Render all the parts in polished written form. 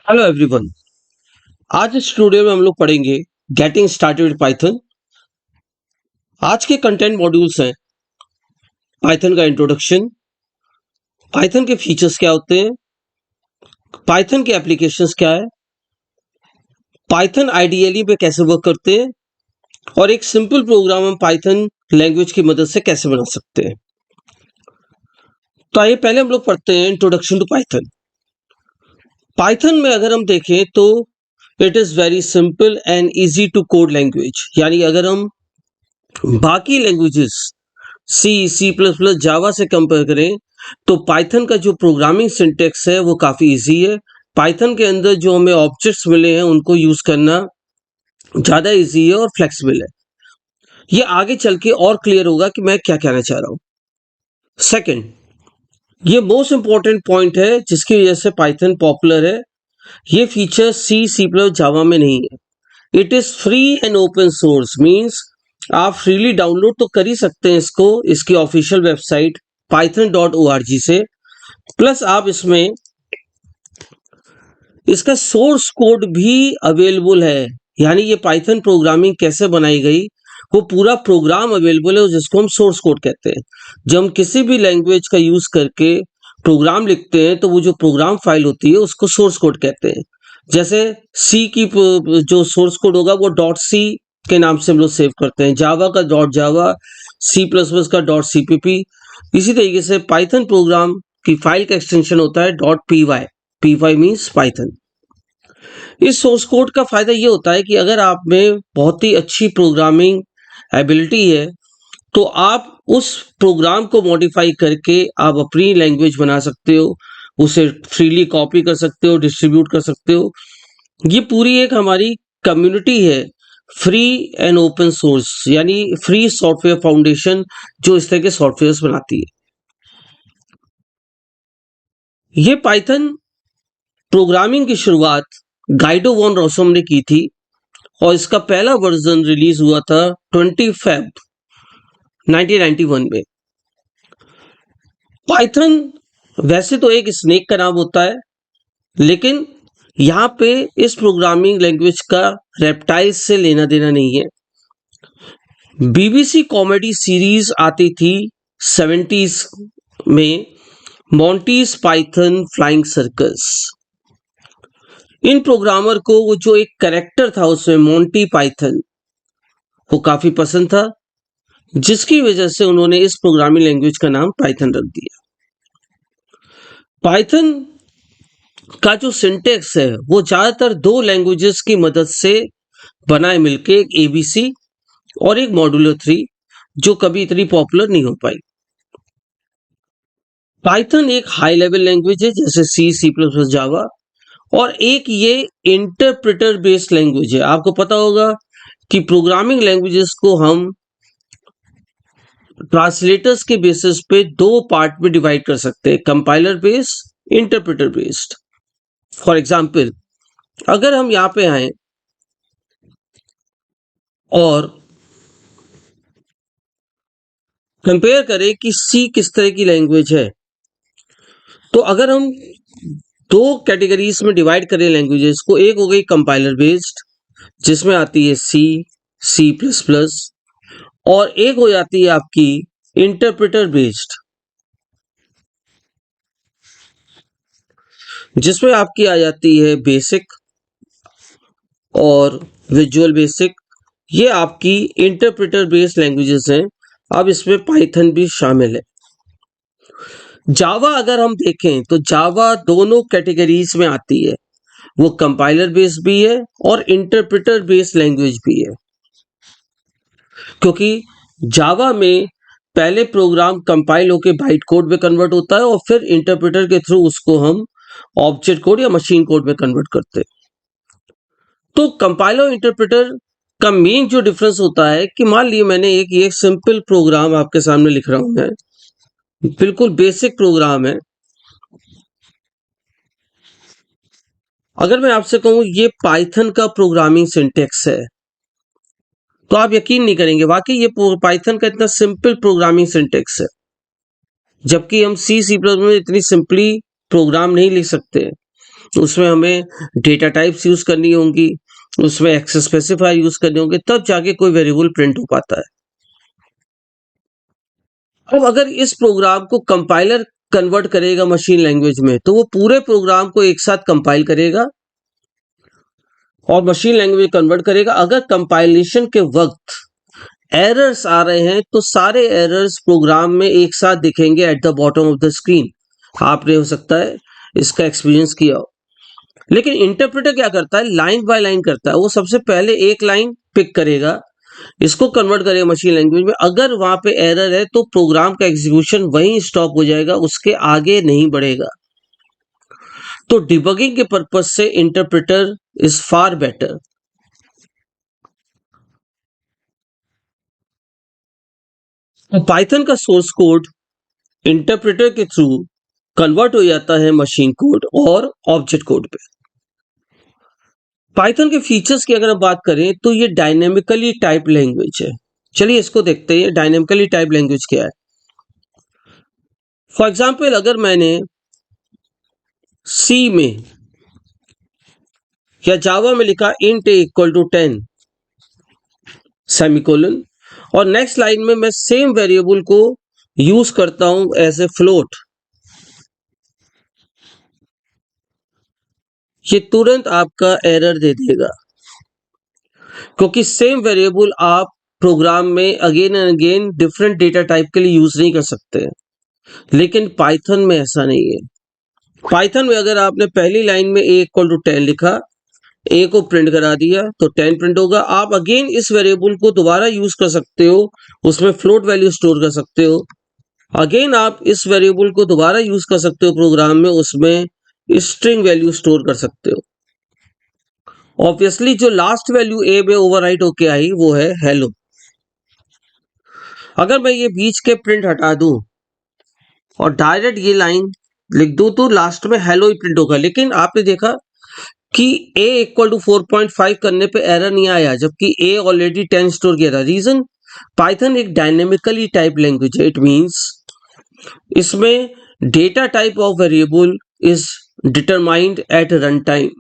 Hello everyone. आज इस studio में हम लोग पढ़ेंगे गेटिंग स्टार्टेड विद पाइथन। आज के कंटेंट मॉड्यूल्स हैं पाइथन का इंट्रोडक्शन, पाइथन के फीचर्स क्या होते हैं, पाइथन के एप्लीकेशंस क्या है, पाइथन आईडीएलई पे कैसे वर्क करते हैं और एक सिंपल प्रोग्राम हम पाइथन लैंग्वेज की मदद से कैसे बना सकते हैं। तो आइए पहले हम लोग पढ़ते हैं इंट्रोडक्शन टू पाइथन। पाइथन में अगर हम देखें तो it is very simple and easy to code language, यानी अगर हम बाकी languages C plus plus Java से कंपेयर करें तो पाइथन का जो प्रोग्रामिंग सिंटेक्स है वो काफ़ी इजी है। पाइथन के अंदर जो हमें ऑब्जेक्ट्स मिले हैं उनको यूज़ करना ज़्यादा इजी है और फ्लेक्सिबल है। ये आगे चल के और क्लियर होगा कि मैं क्या कहना चाह रहा हूँ। सेकंड, ये मोस्ट इंपॉर्टेंट पॉइंट है जिसकी वजह से पाइथन पॉपुलर है। ये फीचर सी प्लस जावा में नहीं है। It is free and open source, means आप फ्रीली डाउनलोड तो कर ही सकते हैं इसको, इसकी ऑफिशियल वेबसाइट python.org से। प्लस आप इसमें इसका सोर्स कोड भी अवेलेबल है, यानी ये पाइथन प्रोग्रामिंग कैसे बनाई गई वो पूरा प्रोग्राम अवेलेबल है जिसको हम सोर्स कोड कहते हैं। जब हम किसी भी लैंग्वेज का यूज करके प्रोग्राम लिखते हैं तो वो जो प्रोग्राम फाइल होती है उसको सोर्स कोड कहते हैं। जैसे सी की जो सोर्स कोड होगा वो .c के नाम से हम लोग सेव करते हैं, जावा का .java, C++ का .cpp। इसी तरीके से पाइथन प्रोग्राम की फाइल का एक्सटेंशन होता है .py। py means Python. इस सोर्स कोड का फायदा ये होता है कि अगर आप में बहुत ही अच्छी प्रोग्रामिंग एबिलिटी है तो आप उस प्रोग्राम को मॉडिफाई करके आप अपनी लैंग्वेज बना सकते हो, उसे फ्रीली कॉपी कर सकते हो, डिस्ट्रीब्यूट कर सकते हो। ये पूरी एक हमारी कम्युनिटी है, फ्री एंड ओपन सोर्स, यानी फ्री सॉफ्टवेयर फाउंडेशन जो इस तरह के सॉफ्टवेयर बनाती है। ये पाइथन प्रोग्रामिंग की शुरुआत गाइडो वॉन रोसम ने की थी और इसका पहला वर्जन रिलीज हुआ था 20 फेब 1991 में। पाइथन वैसे तो एक स्नेक का नाम होता है, लेकिन यहाँ पे इस प्रोग्रामिंग लैंग्वेज का रेप्टाइल्स से लेना देना नहीं है। बीबीसी कॉमेडी सीरीज आती थी 70s में, मॉन्टीज पाइथन फ्लाइंग सर्कस। इन प्रोग्रामर को वो जो एक कैरेक्टर था उसमें मोंटी पाइथन, वो काफी पसंद था, जिसकी वजह से उन्होंने इस प्रोग्रामिंग लैंग्वेज का नाम पाइथन रख दिया। पाइथन का जो सिंटेक्स है वो ज्यादातर दो लैंग्वेजेस की मदद से बना है मिलके, एक एबीसी और एक मॉड्यूलर 3, जो कभी इतनी पॉपुलर नहीं हो पाई। पाइथन एक हाई लेवल लैंग्वेज है जैसे सी प्लस प्लस जावा, और एक ये इंटरप्रेटर बेस्ड लैंग्वेज है। आपको पता होगा कि प्रोग्रामिंग लैंग्वेजेस को हम ट्रांसलेटर्स के बेसिस पे दो पार्ट में डिवाइड कर सकते हैं, compiler based, interpreter based. For example, अगर हम यहां पे आए और कंपेयर करें कि सी किस तरह की लैंग्वेज है, तो अगर हम दो कैटेगरीज में डिवाइड करें लैंग्वेजेस को, एक हो गई कंपाइलर बेस्ड जिसमें आती है सी प्लस प्लस, और एक हो जाती है आपकी इंटरप्रेटर बेस्ड जिसमें आपकी आ जाती है बेसिक और विजुअल बेसिक। ये आपकी इंटरप्रेटर बेस्ड लैंग्वेजेस हैं। अब इसमें पाइथन भी शामिल है। जावा अगर हम देखें तो जावा दोनों कैटेगरीज में आती है, वो कंपाइलर बेस्ड भी है और इंटरप्रेटर बेस्ड लैंग्वेज भी है, क्योंकि जावा में पहले प्रोग्राम कंपाइल होकर बाइट कोड में कन्वर्ट होता है और फिर इंटरप्रेटर के थ्रू उसको हम ऑब्जेक्ट कोड या मशीन कोड में कन्वर्ट करते हैं। तो कंपाइलर और इंटरप्रेटर का मेन जो डिफरेंस होता है कि मान लीजिए मैंने एक सिंपल प्रोग्राम आपके सामने लिख रहा हूं, मैं बिल्कुल बेसिक प्रोग्राम है। अगर मैं आपसे कहूं ये पाइथन का प्रोग्रामिंग सिंटेक्स है तो आप यकीन नहीं करेंगे, वाकई ये पाइथन का इतना सिंपल प्रोग्रामिंग सिंटेक्स है, जबकि हम सी प्लस में इतनी सिंपली प्रोग्राम नहीं लिख सकते। उसमें हमें डेटा टाइप्स यूज करनी होंगी, उसमें एक्सेस स्पेसिफायर यूज करने होंगे, तब जाके कोई वेरिएबल प्रिंट हो पाता है। अब अगर इस प्रोग्राम को कंपाइलर कन्वर्ट करेगा मशीन लैंग्वेज में, तो वो पूरे प्रोग्राम को एक साथ कंपाइल करेगा और मशीन लैंग्वेज में कन्वर्ट करेगा। अगर कंपाइलेशन के वक्त एरर्स आ रहे हैं तो सारे एरर्स प्रोग्राम में एक साथ दिखेंगे at the bottom of the screen. आपने हो सकता है इसका एक्सपीरियंस किया हो। लेकिन इंटरप्रेटर क्या करता है, लाइन बाय लाइन करता है। वो सबसे पहले एक लाइन पिक करेगा, इसको कन्वर्ट करेगा मशीन लैंग्वेज में। अगर वहां पे एरर है तो प्रोग्राम का एग्जीक्यूशन वहीं स्टॉप हो जाएगा, उसके आगे नहीं बढ़ेगा। तो डिबगिंग के पर्पज से interpreter is far better. Python का सोर्स कोड इंटरप्रेटर के थ्रू कन्वर्ट हो जाता है मशीन कोड और ऑब्जेक्ट कोड पे। पाइथन के फीचर्स की अगर हम बात करें तो ये डायनेमिकली टाइप लैंग्वेज है। चलिए इसको देखते हैं, डायनेमिकली टाइप लैंग्वेज क्या है। फॉर एग्जाम्पल, अगर मैंने सी में या जावा में लिखा int A equal to 10 semicolon, और नेक्स्ट लाइन में मैं सेम वेरिएबल को यूज करता हूं एज ए फ्लोट, ये तुरंत आपका एरर दे देगा, क्योंकि सेम वेरिएबल आप प्रोग्राम में again and again different data type के लिए यूज नहीं कर सकते। लेकिन पाइथन में ऐसा नहीं है। पाइथन में अगर आपने पहली लाइन में ए इक्वल टू 10 लिखा, ए को प्रिंट करा दिया तो 10 प्रिंट होगा। आप अगेन इस वेरिएबल को दोबारा यूज कर सकते हो, उसमें फ्लोट वैल्यू स्टोर कर सकते हो। अगेन आप इस वेरिएबल को दोबारा यूज कर सकते हो प्रोग्राम में, उसमें स्ट्रिंग वैल्यू स्टोर कर सकते हो। ऑब्वियसली जो लास्ट वैल्यू ए में ओवरराइट होके आई वो है हेलो। अगर मैं ये बीच के प्रिंट हटा दूं और डायरेक्ट ये लाइन लिख दूं तो लास्ट में हेलो ही प्रिंट होगा। लेकिन आपने देखा कि a इक्वल टू 4.5 करने पे एरर नहीं आया, जबकि a ऑलरेडी 10 स्टोर किया था। रीजन, पाइथन एक डायनेमिकली टाइप लैंग्वेज है। इट मींस इसमें data type of variable is determined at run time.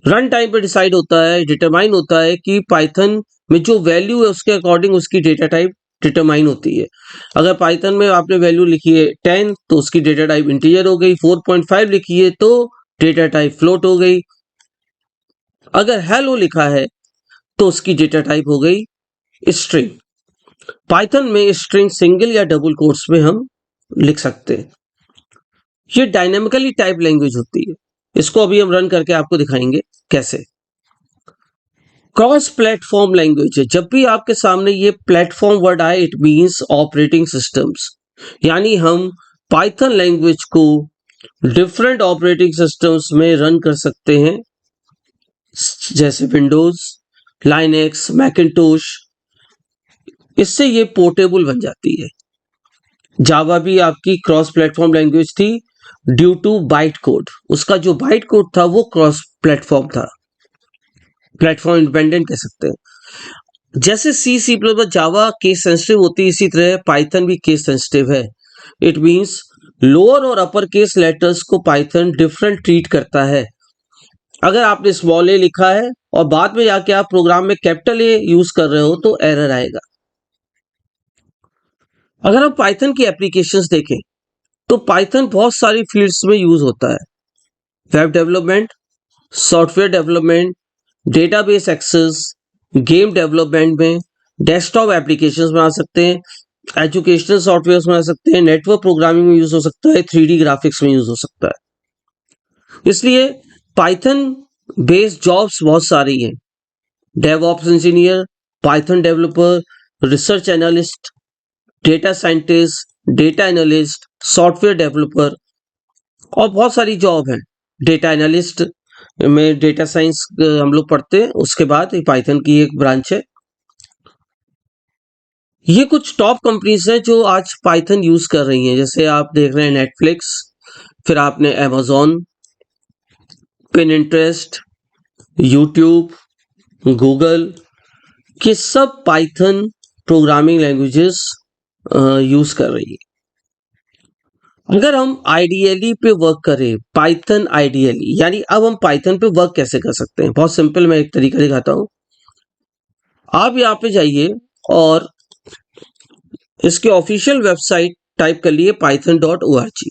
Run time पे डिसाइड होता है, डिटरमाइन होता है कि पाइथन में जो वैल्यू है उसके अकॉर्डिंग उसकी डेटा टाइप डिटरमाइन होती है। अगर पाइथन में आपने वैल्यू लिखी है 10 तो उसकी डेटा टाइप इंटीजर हो गई, 4.5 लिखी है तो डेटा टाइप फ्लोट हो गई, अगर हेलो लिखा है तो उसकी डेटा टाइप हो गई स्ट्रिंग। पाइथन में स्ट्रिंग सिंगल या डबल कोट्स में हम लिख सकते हैं। ये डायनेमिकली टाइप लैंग्वेज होती है। इसको अभी हम रन करके आपको दिखाएंगे कैसे। क्रॉस प्लेटफॉर्म लैंग्वेज है। जब भी आपके सामने ये प्लेटफॉर्म वर्ड आए, इट मींस ऑपरेटिंग सिस्टम्स, यानी हम पाइथन लैंग्वेज को डिफरेंट ऑपरेटिंग सिस्टम्स में रन कर सकते हैं, जैसे विंडोज, लाइनेक्स, मैकिन्टोश। इससे ये पोर्टेबल बन जाती है। जावा भी आपकी क्रॉस प्लेटफॉर्म लैंग्वेज थी ड्यू टू बाइट कोड। उसका जो बाइट कोड था वो क्रॉस प्लेटफॉर्म था, प्लेटफॉर्म इंडिपेंडेंट कह सकते हैं। जैसे C plus Java case sensitive होती है, इसी तरह पाइथन भी केस सेंसिटिव है। इट मींस लोअर और अपर केस लेटर्स को पाइथन डिफरेंट ट्रीट करता है। अगर आपने स्मॉल ए लिखा है और बाद में जाके आप प्रोग्राम में कैपिटल ए यूज कर रहे हो तो एरर आएगा। अगर हम पाइथन की एप्लीकेशंस देखें तो पाइथन बहुत सारी फील्ड्स में यूज होता है। Web development, software development, database access, game development में, डेस्कटॉप एप्लीकेशंस बना सकते हैं, एजुकेशनल सॉफ्टवेयर बना सकते हैं, नेटवर्क प्रोग्रामिंग में यूज हो सकता है, 3D ग्राफिक्स में यूज हो सकता है। इसलिए पाइथन बेस्ड जॉब्स बहुत सारी हैं। DevOps engineer, Python developer, research analyst, data scientist, data analyst, software developer, और बहुत सारी जॉब है। डेटा एनालिस्ट में डेटा साइंस हम लोग पढ़ते हैं, उसके बाद पाइथन की एक ब्रांच है। ये कुछ टॉप कंपनीज हैं जो आज पाइथन यूज कर रही हैं। जैसे आप देख रहे हैं नेटफ्लिक्स, फिर आपने अमेजॉन, पिनिंटरेस्ट, यूट्यूब, गूगल, के सब पाइथन प्रोग्रामिंग लैंग्वेजेस यूज कर रही है। अगर हम आईडीएलई पे वर्क करें, पाइथन आईडीएलई, यानी अब हम पाइथन पे वर्क कैसे कर सकते हैं? बहुत सिंपल, मैं एक तरीका दिखाता हूं। आप यहाँ पे जाइए और इसके ऑफिशियल वेबसाइट टाइप कर लिए python.org।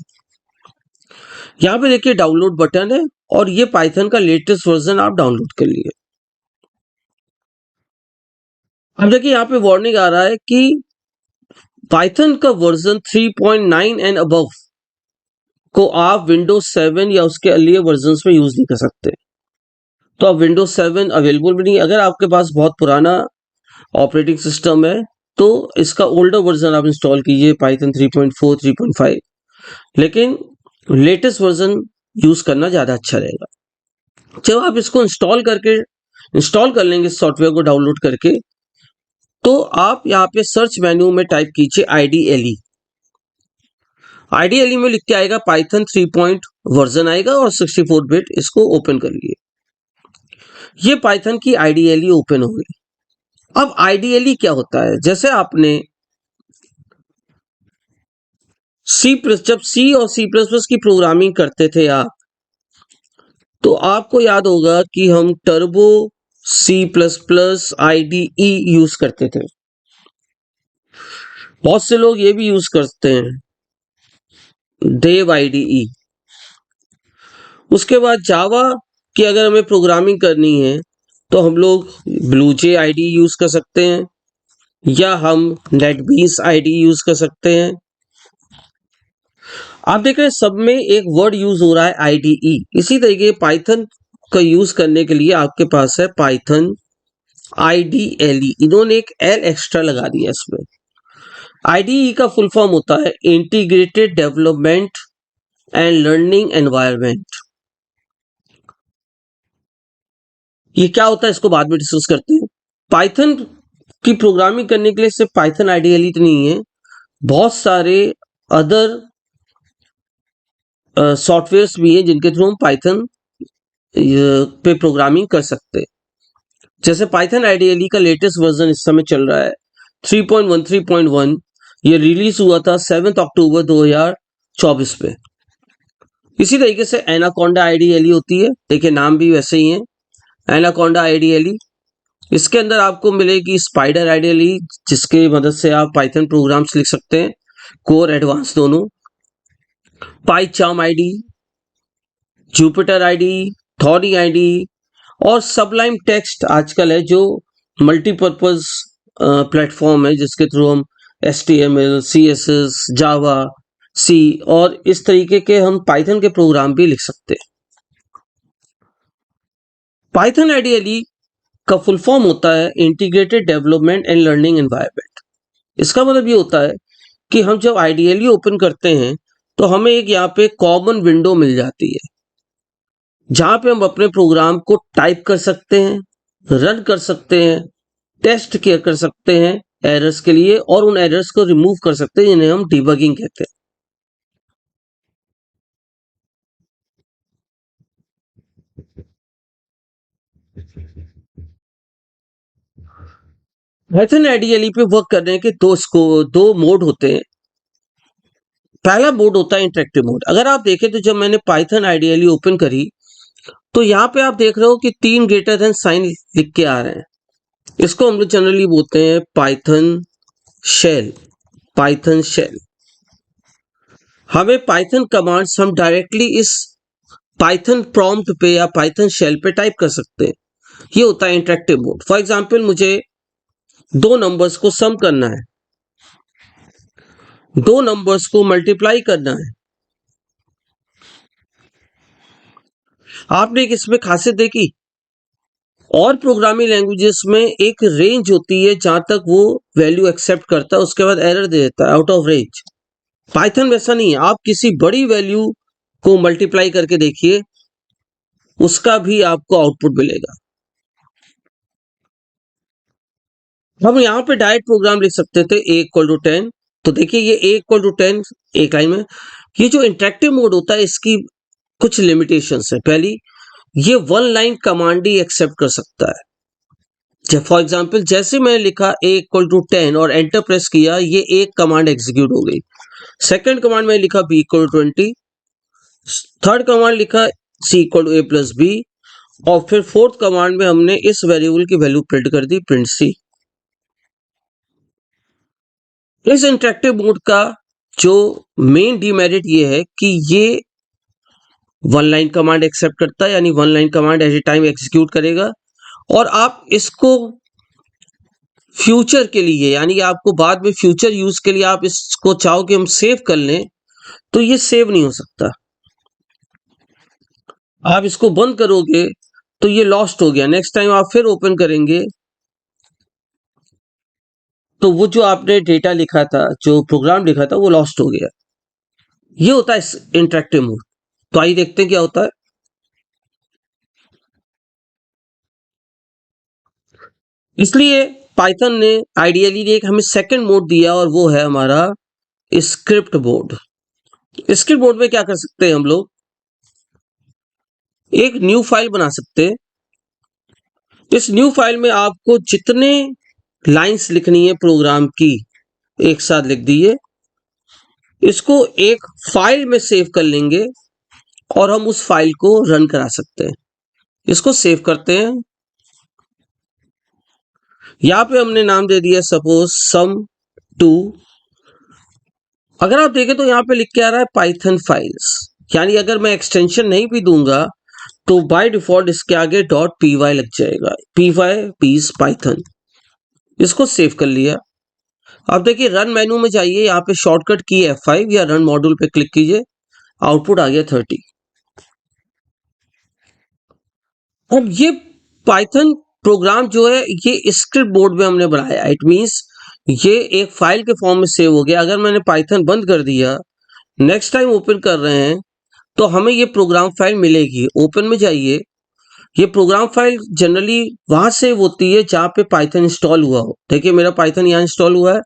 यहाँ पे देखिए डाउनलोड बटन है और ये पाइथन का लेटेस्ट वर्जन आप डाउनलोड कर लिए। अब देखिए यहाँ पे वार्निंग आ रहा है कि पाइथन का वर्जन 3.9 एंड अबव को आप विंडोज 7 या उसके अर्लियर वर्जन्स में यूज नहीं कर सकते। तो अब विंडोज 7 अवेलेबल भी नहीं। अगर आपके पास बहुत पुराना ऑपरेटिंग सिस्टम है तो इसका ओल्डर वर्जन आप इंस्टॉल कीजिए, पाइथन 3.4, 3.5, लेकिन लेटेस्ट वर्जन यूज करना ज्यादा अच्छा रहेगा। जब आप इसको इंस्टॉल कर लेंगे सॉफ्टवेयर को डाउनलोड करके, तो आप यहाँ पे सर्च मेन्यू में टाइप कीजिए आईडीएलई। आईडीएलई में लिख के आएगा पाइथन 3 वर्जन आएगा और 64 बिट। इसको ओपन करिए। ये पाइथन की आईडीएलई ओपन हो गई। अब आईडीएलई क्या होता है? जैसे आपने जब सी और सी प्लस प्लस की प्रोग्रामिंग करते थे आप, तो आपको याद होगा कि हम Turbo C plus plus IDE use करते थे। बहुत से लोग ये भी यूज करते हैं डेव आईडीई। उसके बाद जावा की अगर हमें प्रोग्रामिंग करनी है तो हम लोग ब्लूजे आईडी यूज कर सकते हैं या हम नेटबीन्स आईडी यूज कर सकते हैं। आप देख रहे हैं सब में एक वर्ड यूज हो रहा है आईडीई। इसी तरीके पाइथन का यूज करने के लिए आपके पास है पाइथन आईडीएलई। इन्होंने एक एल एक्स्ट्रा लगा दिया इसमें। आईडीई का फुल फॉर्म होता है integrated development and learning environment. ये क्या होता है इसको बाद में डिस्कस करते हैं। पाइथन की प्रोग्रामिंग करने के लिए सिर्फ पाइथन आईडीएलई तो नहीं है, बहुत सारे अदर सॉफ्टवेयर्स भी हैं जिनके थ्रू हम पाइथन पे प्रोग्रामिंग कर सकते हैं। जैसे पाइथन आईडीएलई का लेटेस्ट वर्जन इस समय चल रहा है 3.13.1। ये रिलीज हुआ था 7 अक्टूबर 2024 पे। इसी तरीके से एनाकोंडा आईडीएलई होती है। देखिए नाम भी वैसे ही है, एनाकोंडा आईडीएलई। इसके अंदर आपको मिलेगी स्पाइडर आईडीएलई, जिसकी मदद से आप पाइथन प्रोग्राम्स लिख सकते हैं, कोर एडवांस दोनों। पाइचार्म आईडी, जुपिटर आईडी, थॉरी आईडी और सबलाइम टेक्स्ट आजकल है जो मल्टीपर्पज प्लेटफॉर्म है जिसके थ्रू हम HTML, CSS, जावा, सी और इस तरीके के हम पाइथन के प्रोग्राम भी लिख सकते हैं। पाइथन आईडीएलई का फुल फॉर्म होता है integrated development and learning environment. इसका मतलब ये होता है कि हम जब आईडीएलई ओपन करते हैं तो हमें एक यहाँ पे कॉमन विंडो मिल जाती है जहां पे हम अपने प्रोग्राम को टाइप कर सकते हैं, रन कर सकते हैं, टेस्ट केयर कर सकते हैं एरर्स के लिए, और उन एरर्स को रिमूव कर सकते हैं जिन्हें हम डिबगिंग कहते हैं। पाइथन आईडीएलई पे वर्क करने के दो मोड होते हैं। पहला मोड होता है इंटरेक्टिव मोड। अगर आप देखें तो जब मैंने पाइथन आईडीएलई ओपन करी तो यहाँ पे आप देख रहे हो कि 3 ग्रेटर देन साइन लिख के आ रहे हैं। इसको हम लोग जनरली बोलते हैं पाइथन शेल। पाइथन शेल हमें पाइथन कमांड्स हम डायरेक्टली इस पाइथन प्रॉम्प्ट पे या पाइथन शेल पे टाइप कर सकते हैं। ये होता है इंटरेक्टिव मोड। फॉर एग्जांपल मुझे दो नंबर्स को सम करना है, दो नंबर्स को मल्टीप्लाई करना है। आपने एक इसमें खासियत देखी, और प्रोग्रामिंग लैंग्वेजेस में एक रेंज होती है जहां तक वो वैल्यू एक्सेप्ट करता है, उसके बाद एरर दे देता है आउट ऑफ रेंज। पाइथन वैसा नहीं है। आप किसी बड़ी वैल्यू को मल्टीप्लाई करके देखिए, उसका भी आपको आउटपुट मिलेगा। हम यहाँ पे डायरेक्ट प्रोग्राम लिख सकते थे a=10। तो देखिए ये a=10 एक लाइन में। ये जो इंटरेक्टिव मोड होता है इसकी कुछ लिमिटेशंस है। पहली, ये वन लाइन कमांड ही एक्सेप्ट कर सकता है। फॉर एग्जाम्पल जैसे मैंने लिखा a=10 और एंटर प्रेस किया, ये एक कमांड एग्जीक्यूट हो गई। सेकंड कमांड में लिखा b=20, थर्ड कमांड लिखा c=a+b, और फिर फोर्थ कमांड में हमने इस वेरिएबल की वैल्यू प्रिंट कर दी, प्रिंट c। इस इंटरेक्टिव मोड का जो मेन डिमेरिट ये है कि ये वन लाइन कमांड एक्सेप्ट करता है, यानी वन लाइन कमांड एट ए टाइम एग्जीक्यूट करेगा, और आप इसको फ्यूचर के लिए, यानी आपको बाद में फ्यूचर यूज के लिए आप इसको चाहो कि हम सेव कर लें, तो ये सेव नहीं हो सकता। आप इसको बंद करोगे तो ये लॉस्ट हो गया। नेक्स्ट टाइम आप फिर ओपन करेंगे तो वो जो आपने डेटा लिखा था, जो प्रोग्राम लिखा था, वो लॉस्ट हो गया। ये होता है इंटरेक्टिव मोड। तो आइए देखते हैं क्या होता है। इसलिए पाइथन ने आइडियली एक हमें सेकंड मोड दिया, और वो है हमारा स्क्रिप्ट मोड। स्क्रिप्ट मोड में क्या कर सकते हैं हम लोग, एक न्यू फाइल बना सकते हैं। इस न्यू फाइल में आपको जितने लाइंस लिखनी है प्रोग्राम की, एक साथ लिख दिए। इसको एक फाइल में सेव कर लेंगे और हम उस फाइल को रन करा सकते हैं। इसको सेव करते हैं। यहां पे हमने नाम दे दिया सपोज sum2। अगर आप देखें तो यहां पे लिख के आ रहा है पाइथन फाइल्स, यानी अगर मैं एक्सटेंशन नहीं भी दूंगा तो बाय डिफॉल्ट इसके आगे .py लग जाएगा, py पीस पाइथन। इसको सेव कर लिया। अब देखिए रन मेनू में जाइए, यहाँ पे शॉर्टकट की F5 या रन मॉड्यूल पे क्लिक कीजिए, आउटपुट आ गया 30। अब ये पाइथन प्रोग्राम जो है ये स्क्रिप्ट मोड में हमने बनाया। इट मींस ये एक फाइल के फॉर्म में सेव हो गया। अगर मैंने पाइथन बंद कर दिया, नेक्स्ट टाइम ओपन कर रहे हैं तो हमें ये प्रोग्राम फाइल मिलेगी। ओपन में जाइए, ये प्रोग्राम फाइल जनरली वहां सेव होती है जहां पे पाइथन इंस्टॉल हुआ हो। देखिए मेरा पाइथन यहाँ इंस्टॉल हुआ है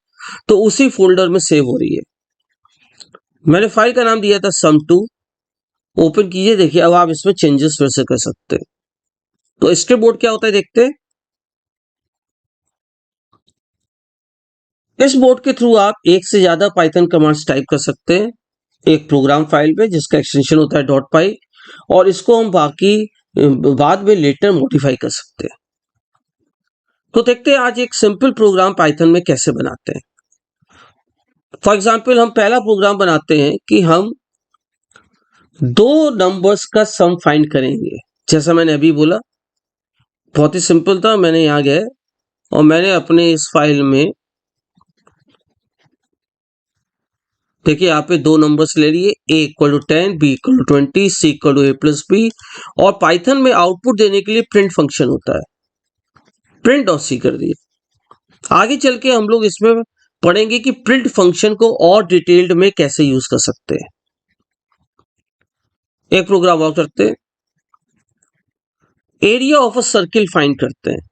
तो उसी फोल्डर में सेव हो रही है। मैंने फाइल का नाम दिया था sum2। ओपन कीजिए, देखिए अब आप इसमें चेंजेस फिर से कर सकते हैं। तो स्क्रिप्ट मोड क्या होता है देखते हैं। इस मोड के थ्रू आप एक से ज्यादा पाइथन कमांड्स टाइप कर सकते हैं एक प्रोग्राम फाइल में, जिसका एक्सटेंशन होता है .py, और इसको हम बाकी बाद में लेटर मॉडिफाई कर सकते हैं। तो देखते हैं आज एक सिंपल प्रोग्राम पाइथन में कैसे बनाते हैं। फॉर एग्जाम्पल हम पहला प्रोग्राम बनाते हैं कि हम दो नंबर्स का सम फाइंड करेंगे। जैसा मैंने अभी बोला, बहुत ही सिंपल था। मैंने यहां गए और मैंने अपने इस फाइल में देखिए यहाँ पे दो नंबर्स ले लिए, a=10, b=20, c=a+b, और पाइथन में आउटपुट देने के लिए प्रिंट फंक्शन होता है, प्रिंट और सी कर दिए। आगे चल के हम लोग इसमें पढ़ेंगे कि प्रिंट फंक्शन को और डिटेल्ड में कैसे यूज कर सकते हैं। एक प्रोग्राम और करते हैं, area of a circle find करते हैं।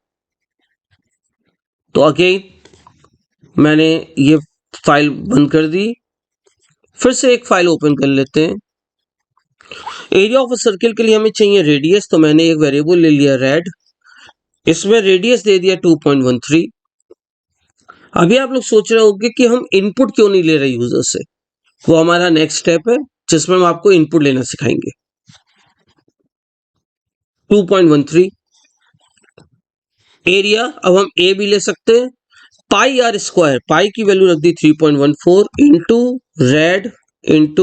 तो अगेन मैंने ये फाइल बंद कर दी, फिर से एक फाइल ओपन कर लेते हैं। एरिया ऑफ अ सर्किल के लिए हमें चाहिए रेडियस, तो मैंने एक वेरिएबल ले लिया रेड, इसमें रेडियस दे दिया 2.13। अभी आप लोग सोच रहे होंगे कि हम इनपुट क्यों नहीं ले रहे यूजर से। वो हमारा नेक्स्ट स्टेप है जिसमें हम आपको इनपुट लेना सिखाएंगे। 2.13 एरिया, अब हम ए भी ले सकते हैं। पाई आर स्क्वायर, पाई की वैल्यू रख दी 3.14 इंटू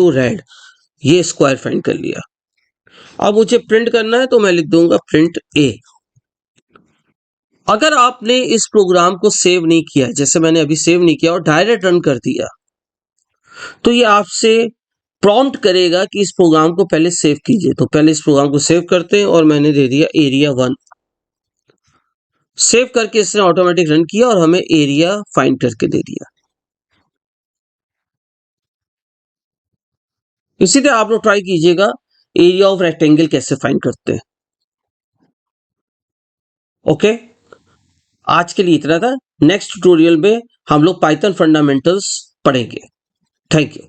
रेड, ये स्क्वायर फाइंड कर लिया। अब मुझे प्रिंट करना है तो मैं लिख दूंगा प्रिंट ए। अगर आपने इस प्रोग्राम को सेव नहीं किया, जैसे मैंने अभी सेव नहीं किया और डायरेक्ट रन कर दिया, तो ये आपसे प्रॉम्प्ट करेगा कि इस प्रोग्राम को पहले सेव कीजिए। तो पहले इस प्रोग्राम को सेव करते हैं और मैंने दे दिया एरिया 1। सेव करके इसने ऑटोमेटिक रन किया और हमें एरिया फाइंड करके दे दिया। इसी तरह आप लोग ट्राई कीजिएगा एरिया ऑफ रेक्टेंगल कैसे फाइंड करते हैं। ओके, आज के लिए इतना था। नेक्स्ट ट्यूटोरियल में हम लोग पाइथन फंडामेंटल्स पढ़ेंगे। Thank you.